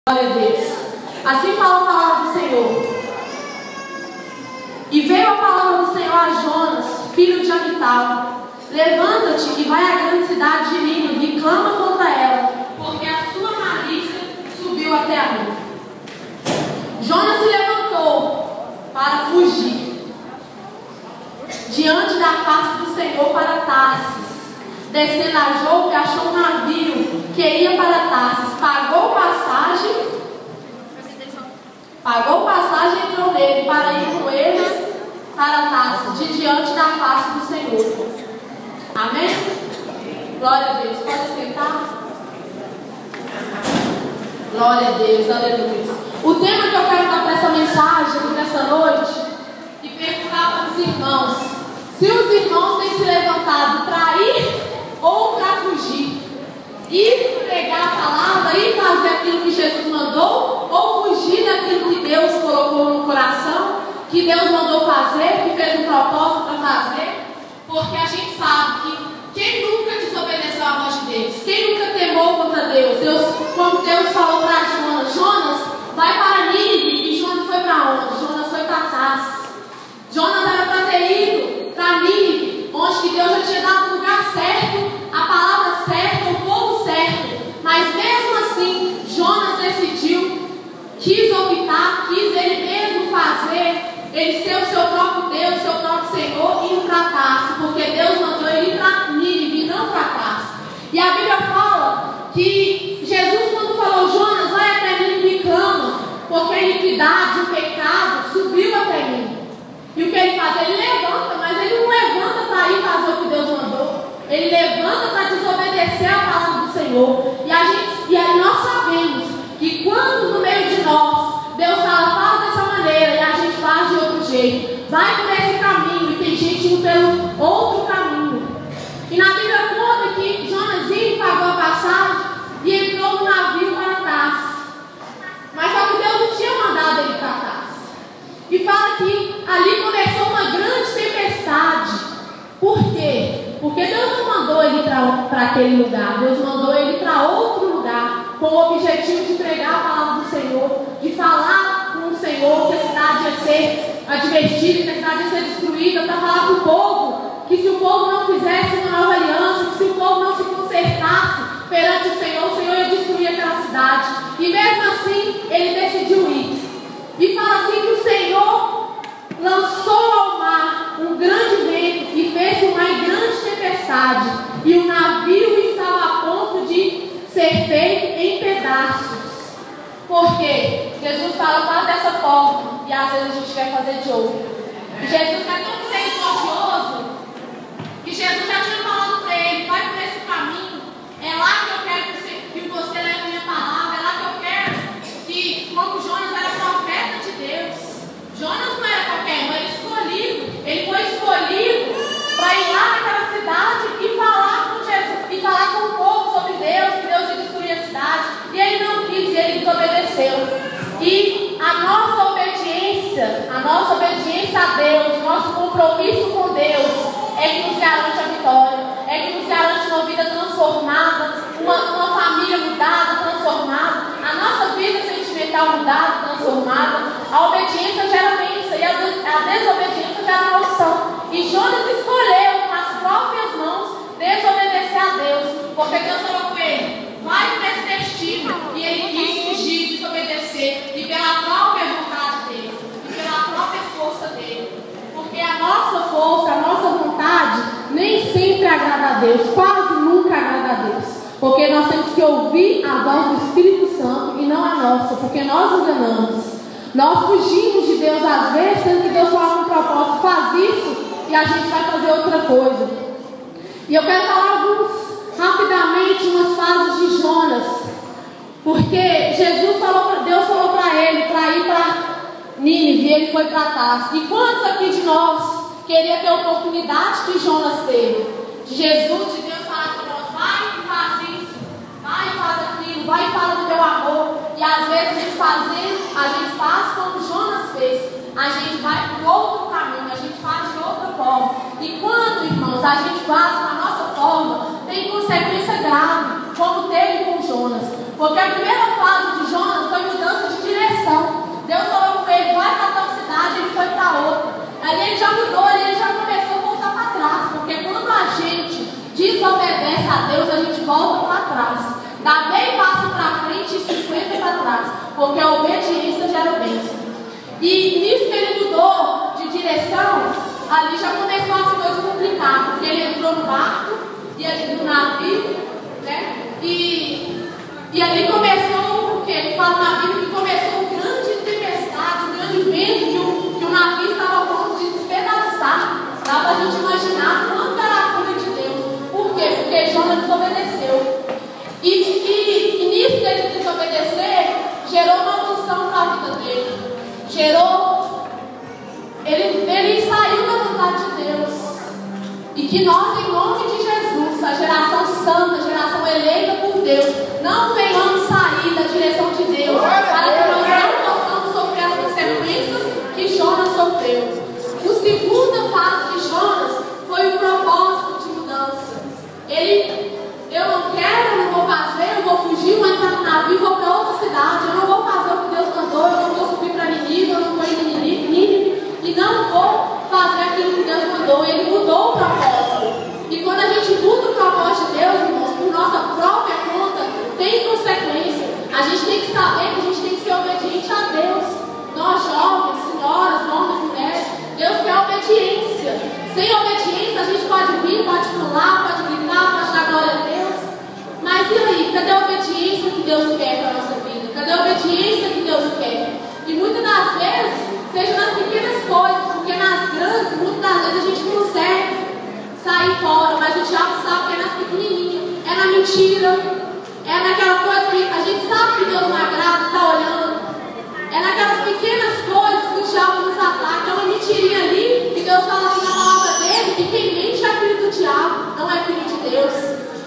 Glória a Deus. Assim fala a palavra do Senhor. E veio a palavra do Senhor a Jonas, filho de Amital: levanta-te e vai à grande cidade de Nínive e clama contra ela, porque a sua malícia subiu até a mim. Jonas se levantou para fugir diante da face do Senhor para Tarsis. Descendo a Jope, achou um navio que ia para Tarsis, pagou passagem e entrou nele para ir com eles para Tarsis, de diante da face do Senhor. Amém? Glória a Deus. Pode sentar? Glória a Deus, aleluia. O tema que eu quero dar para essa mensagem nessa noite e perguntar para os irmãos: se os irmãos têm se levantado para ir ou para fugir, ir pregar a palavra, ir fazer aquilo que Jesus mandou, ou fugir daquilo que Deus colocou no coração, que Deus mandou fazer, que fez um propósito para fazer. Porque a gente sabe que quem nunca desobedeceu à voz de Deus, quem nunca temou contra Deus, quando Deus falou para Jonas: Jonas, vai para Nínive, e Jonas foi para onde? Jonas foi para Tarsis. Jonas era para ter ido para Nínive, onde que Deus já tinha dado o lugar certo, a palavra certa, o povo certo. Mas mesmo assim, Jonas decidiu, quis optar, quis ele mesmo fazer, ele ser o seu próprio Deus, o seu próprio Senhor, e ir para Tarsis, porque Deus mandou ele ir para Nínive e não para Tarsis. E a Bíblia fala que Jesus, quando falou: Jonas, vai até Nínive e clama, porque a iniquidade, o pecado subiu até mim. E o que ele faz? Ele levanta, mas ele não levanta para ir fazer o que Deus mandou. Ele levanta para desobedecer a palavra do Senhor. E aí nós sabemos que quando no meio de nós Deus fala: faz dessa maneira, e a gente faz de outro jeito, vai por esse caminho, e tem gente indo pelo outro caminho. E na Bíblia conta que Jonas pagou a passagem e entrou no navio para Tarsis. Mas só que Deus não tinha mandado ele para Tarsis. E fala que ali começou uma grande tempestade. Por quê? Porque Deus não mandou ele para aquele lugar. Deus mandou ele para outro lugar, com o objetivo de pregar a palavra do Senhor, de falar com o Senhor que a cidade ia ser advertida, que a cidade ia ser destruída, para falar para o povo que se o povo não fizesse uma nova aliança, que se o povo não se consertasse perante o Senhor ia destruir aquela cidade. E mesmo assim, ele decidiu ir. E fala assim que o Senhor lançou ao mar um grande vento e fez uma grande tempestade, e o navio estava a ponto de ser feito em pedaços. Por quê? Jesus fala: faz dessa forma, e às vezes a gente quer fazer de outra. Jesus é tão misericordioso que Jesus já tinha falado para ele: vai por esse caminho, é lá que eu quero que você leve a minha palavra, é lá que eu quero que, como Jonas era profeta de Deus, Jonas não era qualquer um, era escolhido. Ele foi escolhido para ir lá naquela cidade e falar com Jesus, e falar com o povo sobre Deus, que Deus ia destruir a cidade. E ele não quis, e ele desobedeceu. E a nossa obediência a Deus, nosso compromisso com Deus, é que nos garante a vitória, é que nos garante uma vida transformada, uma família mudada, transformada, a nossa vida sentimental mudada, transformada. A obediência gera bênção e a desobediência gera maldição. E Jonas escolheu com as próprias mãos desobedecer a Deus, porque Deus falou com ele: vai por esse destino, e ele quis fugir, desobedecer, e pela própria vontade dele, e pela própria força dele. Porque a nossa força, a nossa vontade nem sempre agrada a Deus, quase nunca agrada a Deus, porque nós temos que ouvir a voz do Espírito Santo e não a nossa, porque nós enganamos. Nós fugimos de Deus às vezes, sendo que Deus fala com um propósito: faz isso, e a gente vai fazer outra coisa. E eu quero falar rapidamente umas fases de Jonas, porque Deus falou para ele para ir para Nínive, e ele foi para Tarsis. E quantos aqui de nós queria ter a oportunidade que Jonas teve? De Jesus, de Deus falar para nós: vai e faz isso, vai e faz aquilo, vai e fala do meu amor. E às vezes a gente faz como Jonas fez, a gente vai para outro caminho, a gente faz de outra forma. E quando, irmãos, a gente faz da nossa forma, tem consequência grave, como teve com Jonas. Porque a primeira fase de Jonas foi porque a obediência gera bênção. E nisso que ele mudou de direção, ali já começou as coisas a complicar, porque ele entrou no barco, e ali no navio, né? E ali começou o quê? Ele fala na Bíblia que começou uma grande tempestade, um grande vento, que o navio estava a ponto de despedaçar. Dá para a gente imaginar quanto era a fúria de Deus. Por quê? Porque Jonas desobedeceu. E nisso que ele desobedecer, gerou maldição para a vida dele. Ele saiu da vontade de Deus. E que nós, em nome de Jesus, a geração santa, a geração eleita por Deus, não venhamos sair da direção de Deus, para que nós não possamos sofrer as consequências que Jonas sofreu. A segunda fase de Jonas foi o propósito de mudança. Eu não quero, eu não vou fazer, eu vou fugir, vou entrar no navio, vou para outra cidade, eu não vou fazer o que Deus mandou, eu não vou subir para Nínive, eu não vou ir em Nínive, e não vou fazer aquilo que Deus mandou. Ele mudou o propósito. E quando a gente muda o propósito de Deus, irmãos, por nossa própria conta, tem consequência. A gente tem que saber que a gente tem que ser obediente a Deus. Nós jovens, senhoras, homens, mulheres, Deus quer obediência. Sem obediência a gente pode vir, pode pular, pode gritar, pode dar glória a Deus. Mas e aí? Cadê a obediência que Deus quer para a nossa vida? Cadê a obediência que Deus quer? E muitas das vezes, seja nas pequenas coisas, porque nas grandes, muitas das vezes a gente consegue sair fora, mas o diabo sabe que é nas pequenininhas, é na mentira, é naquela coisa que a gente sabe que Deus não agrada, está olhando, é naquelas pequenas coisas que o diabo nos ataca. É uma mentirinha ali, que Deus fala assim na palavra dele, que quem mente é filho do diabo, não é filho de Deus.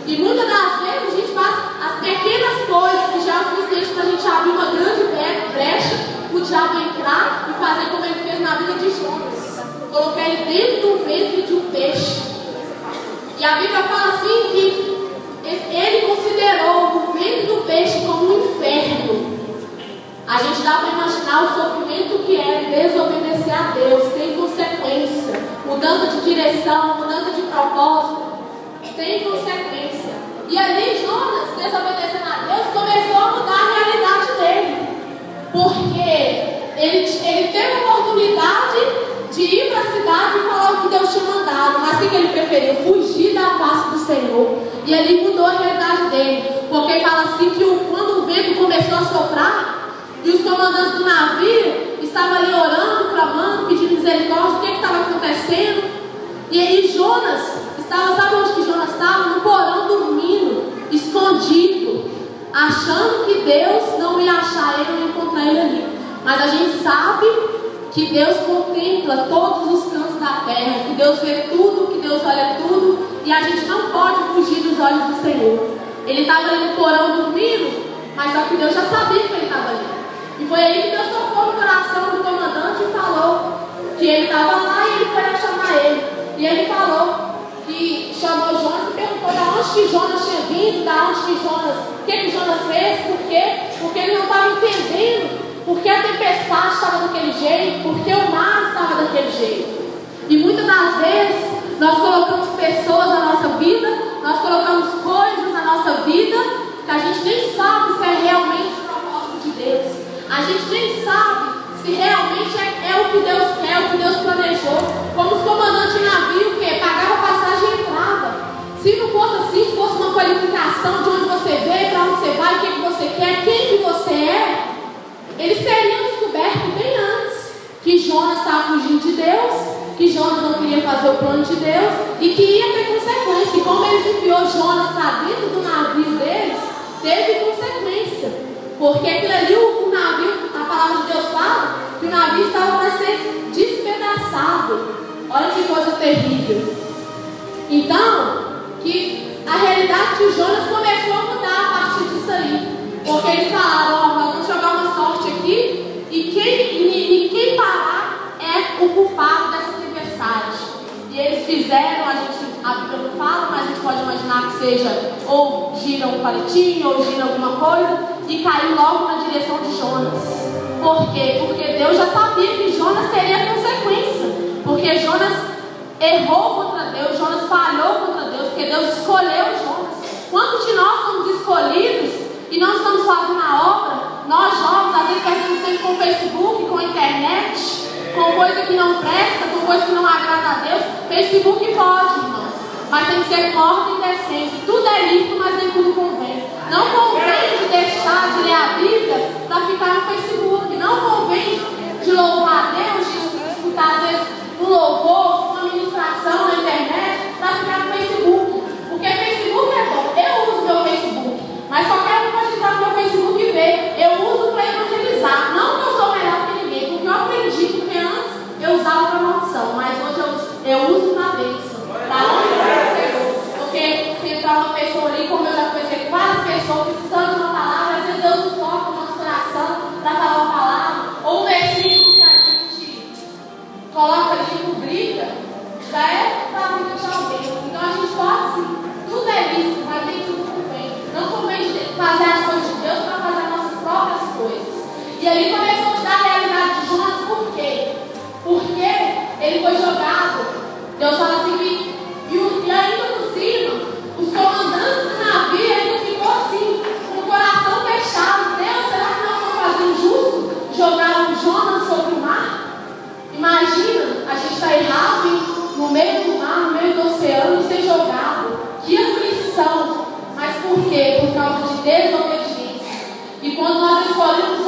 E muitas das vezes a gente faz as pequenas coisas que já é o suficiente para a gente abrir uma grande brecha, o diabo entrar e fazer como ele fez na vida de Jonas, colocar ele dentro do ventre de um peixe. E a Bíblia fala assim que ele considerou o ventre do peixe como um inferno. A gente dá para imaginar o sofrimento que é desobedecer a Deus, tem consequência. Mudança de direção, mudança de propósito, tem consequência. E ali Jonas, desobedecendo a Deus, começou a mudar a realidade dele. Porque ele teve a oportunidade de ir para a cidade e falar o que Deus tinha mandado, mas o que ele preferiu? Fugir da face do Senhor. E ali mudou a realidade dele. Porque fala assim que quando o vento começou a soprar, e os comandantes do navio estavam ali orando, clamando, pedindo misericórdia, o que estava acontecendo? E aí Jonas estava, sabe onde que Jonas estava? No porão, dormindo, escondido, achando que Deus não ia achar ele, não ia encontrar ele ali. Mas a gente sabe que Deus contempla todos os cantos da terra, que Deus vê tudo, que Deus olha tudo, e a gente não pode fugir dos olhos do Senhor. Ele estava ali no porão dormindo, mas só que Deus já sabia que ele estava ali. E foi aí que Deus tocou no coração do comandante e falou que ele estava lá, e ele foi lá chamar ele. E ele falou que chamou Jonas e perguntou de onde que Jonas tinha vindo, de onde que Jonas, o que Jonas fez, por quê? Porque ele não estava entendendo por que a tempestade estava daquele jeito, por que o mar estava daquele jeito. E muitas das vezes nós colocamos pessoas na nossa vida, nós colocamos coisas na nossa vida que a gente nem sabe se é realmente o propósito de Deus. A gente nem sabe se realmente é o que Deus quer, o que Deus planejou. Como os comandantes de navio, que pagavam passagem e entrava. Se não fosse assim, se fosse uma qualificação de onde você veio, para onde você vai, o que você quer, quem que você é, eles teriam descoberto bem antes que Jonas estava fugindo de Deus, que Jonas não queria fazer o plano de Deus e que ia ter consequência. E como eles enviou Jonas para dentro do navio deles, teve consequência. Porque aquilo ali, o navio, a palavra de Deus fala que o navio estava para ser despedaçado. Olha que coisa terrível. Então, que a realidade de Jonas começou a mudar a partir disso aí. Porque eles falaram, nós vamos jogar uma sorte aqui e quem parar é o culpado dessa tempestade. E eles fizeram, a Bíblia não fala, mas a gente pode imaginar que seja ou gira um palitinho, ou gira alguma coisa, e caiu logo na direção de Jonas. Por quê? Porque Deus já sabia que Jonas teria consequência. Porque Jonas errou contra Deus, Jonas falhou contra Deus, porque Deus escolheu Jonas. Quantos de nós somos escolhidos e nós estamos fazendo a obra? Nós jovens, às com coisa que não presta, com coisa que não agrada a Deus. Facebook pode, irmãos, mas tem que ser ordem e decência. Tudo é lícito, mas nem tudo convém. Não convém de deixar de ler a Bíblia para ficar no Facebook. Não convém de louvar a Deus, de escutar às vezes um louvor, uma ministração na internet para ficar no Facebook. Porque Facebook é bom. Eu uso meu Facebook, mas qualquer um pode entrar no meu Facebook e ver. Eu uso para evangelizar. Não que eu sou melhor que ninguém, porque eu aprendi, porque antes eu usava para maldição, mas hoje eu uso para bênção. Para onde eu chego? Porque se entrar uma pessoa ali, como eu já conheci com várias pessoas precisando de uma palavra, às vezes Deus nos toca no nosso coração para falar uma palavra, ou um versículo que a gente coloca ali e publica, já é para a vida de alguém. Então a gente pode sim, tudo é lícito, mas nem tudo convém. Não convém fazer as coisas de Deus para fazer as nossas próprias coisas. E ali começou a dar a realidade de Jonas, por quê? Porque ele foi jogado. Deus fala assim, e ainda por cima, os comandantes do navio ainda ficou assim, com o coração fechado. Deus, será que nós vamos fazer injusto? Jogar o Jonas sobre o mar? Imagina, a gente está errado no meio do mar, no meio do oceano, e ser jogado. Que aflição! Mas por quê? Por causa de desobediência. E quando nós escolhemos